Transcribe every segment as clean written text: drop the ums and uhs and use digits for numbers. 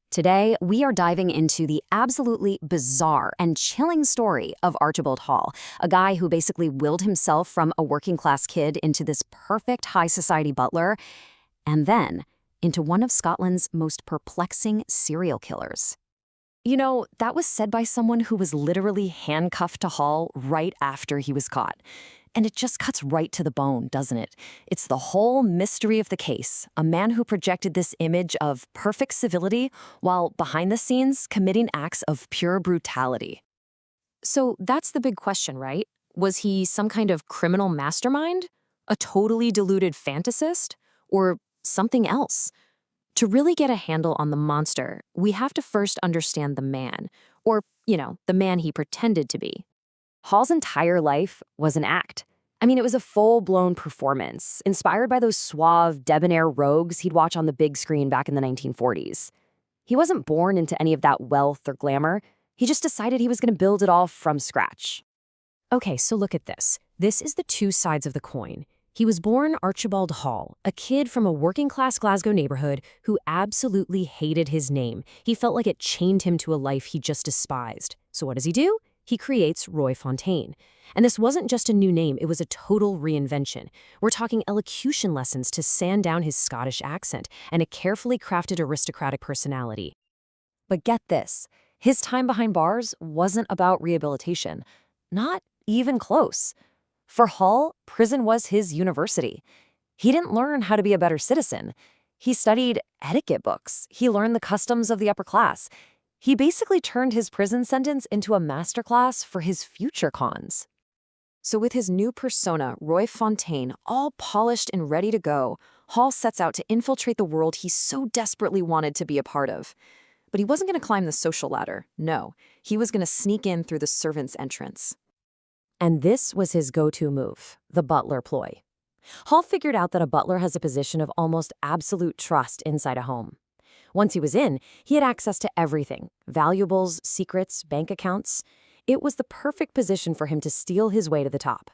Today, we are diving into the absolutely bizarre and chilling story of Archibald Hall, a guy who basically willed himself from a working-class kid into this perfect high society butler, and then into one of Scotland's most perplexing serial killers. You know, that was said by someone who was literally handcuffed to Hall right after he was caught. And it just cuts right to the bone, doesn't it? It's the whole mystery of the case. A man who projected this image of perfect civility while behind the scenes committing acts of pure brutality. So that's the big question, right? Was he some kind of criminal mastermind? A totally deluded fantasist? Or something else? To really get a handle on the monster, we have to first understand the man, or, the man he pretended to be. Hall's entire life was an act. I mean, it was a full-blown performance, inspired by those suave, debonair rogues he'd watch on the big screen back in the 1940s. He wasn't born into any of that wealth or glamour. He just decided he was going to build it all from scratch. Okay, so look at this. This is the two sides of the coin. He was born Archibald Hall, a kid from a working-class Glasgow neighborhood who absolutely hated his name. He felt like it chained him to a life he just despised. So what does he do? He creates Roy Fontaine. And this wasn't just a new name, it was a total reinvention. We're talking elocution lessons to sand down his Scottish accent and a carefully crafted aristocratic personality. But get this, his time behind bars wasn't about rehabilitation. Not even close. For Hall, prison was his university. He didn't learn how to be a better citizen. He studied etiquette books. He learned the customs of the upper class. He basically turned his prison sentence into a masterclass for his future cons. So with his new persona, Roy Fontaine, all polished and ready to go, Hall sets out to infiltrate the world he so desperately wanted to be a part of. But he wasn't going to climb the social ladder. No, he was going to sneak in through the servants' entrance. And this was his go-to move, the butler ploy. Hall figured out that a butler has a position of almost absolute trust inside a home. Once he was in, he had access to everything: valuables, secrets, bank accounts. It was the perfect position for him to steal his way to the top.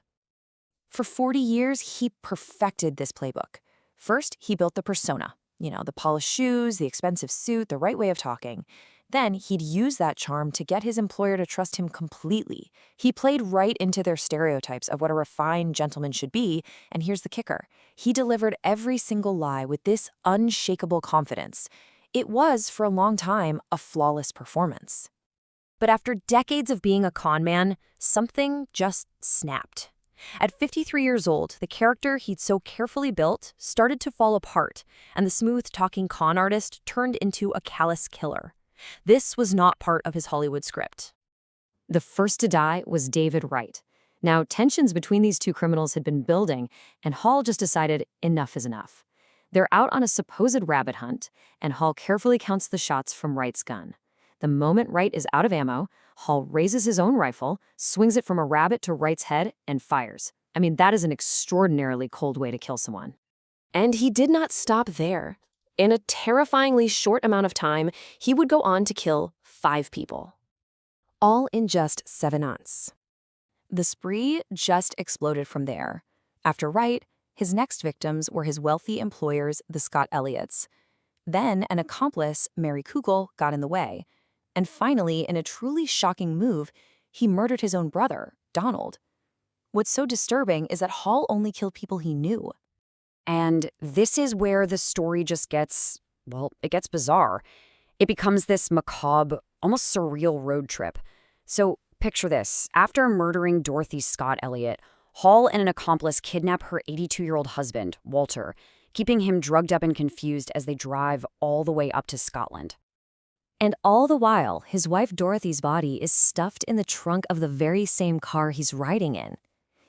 For 40 years, he perfected this playbook. First, he built the persona. The polished shoes, the expensive suit, the right way of talking. Then he'd use that charm to get his employer to trust him completely. He played right into their stereotypes of what a refined gentleman should be, and here's the kicker. He delivered every single lie with this unshakable confidence. It was, for a long time, a flawless performance. But after decades of being a con man, something just snapped. At 53 years old, the character he'd so carefully built started to fall apart, and the smooth-talking con artist turned into a callous killer. This was not part of his Hollywood script. The first to die was David Wright. Now, tensions between these two criminals had been building, and Hall just decided enough is enough. They're out on a supposed rabbit hunt, and Hall carefully counts the shots from Wright's gun. The moment Wright is out of ammo, Hall raises his own rifle, swings it from a rabbit to Wright's head, and fires. I mean, that is an extraordinarily cold way to kill someone. And he did not stop there. In a terrifyingly short amount of time, he would go on to kill 5 people. All in just 7 months. The spree just exploded from there. After Wright, his next victims were his wealthy employers, the Scott Elliots. Then an accomplice, Mary Kugel, got in the way. And finally, in a truly shocking move, he murdered his own brother, Donald. What's so disturbing is that Hall only killed people he knew. And this is where the story just gets, it gets bizarre. It becomes this macabre, almost surreal road trip. So picture this. After murdering Dorothy Scott Elliott, Hall and an accomplice kidnap her 82-year-old husband, Walter, keeping him drugged up and confused as they drive all the way up to Scotland. And all the while, his wife Dorothy's body is stuffed in the trunk of the very same car he's riding in.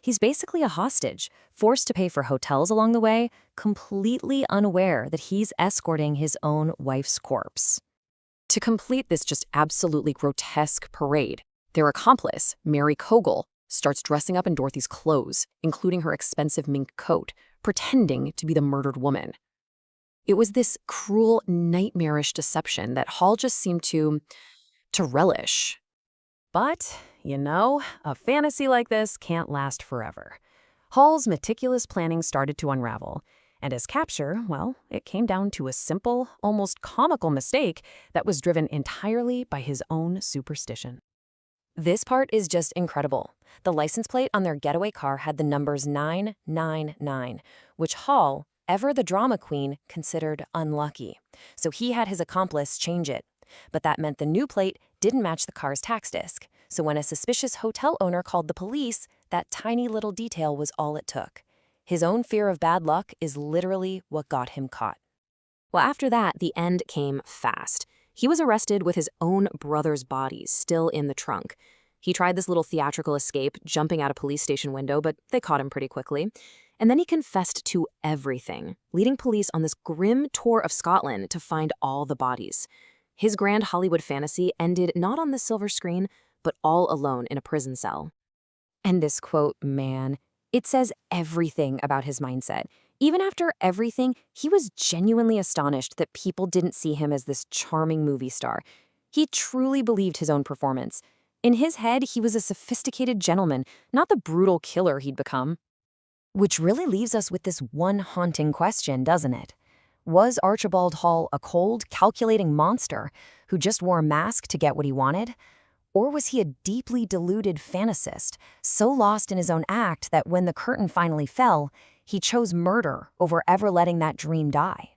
He's basically a hostage, forced to pay for hotels along the way, completely unaware that he's escorting his own wife's corpse. To complete this just absolutely grotesque parade, their accomplice, Mary Kogel, starts dressing up in Dorothy's clothes, including her expensive mink coat, pretending to be the murdered woman. It was this cruel, nightmarish deception that Hall just seemed to relish. But, a fantasy like this can't last forever. Hall's meticulous planning started to unravel, And his capture, well, it came down to a simple, almost comical mistake that was driven entirely by his own superstition. This part is just incredible. The license plate on their getaway car had the numbers 999, which Hall, ever the drama queen, considered unlucky. So he had his accomplice change it. But that meant the new plate didn't match the car's tax disc. So when a suspicious hotel owner called the police, that tiny little detail was all it took. His own fear of bad luck is literally what got him caught. Well, after that, the end came fast. He was arrested with his own brother's bodies still in the trunk. He tried this little theatrical escape, jumping out a police station window, but they caught him pretty quickly. And then he confessed to everything, leading police on this grim tour of Scotland to find all the bodies. His grand Hollywood fantasy ended not on the silver screen, but all alone in a prison cell. And this quote, man, it says everything about his mindset. Even after everything, he was genuinely astonished that people didn't see him as this charming movie star. He truly believed his own performance. In his head, he was a sophisticated gentleman, not the brutal killer he'd become. Which really leaves us with this one haunting question, doesn't it? Was Archibald Hall a cold, calculating monster who just wore a mask to get what he wanted? Or was he a deeply deluded fantasist, so lost in his own act that when the curtain finally fell, he chose murder over ever letting that dream die?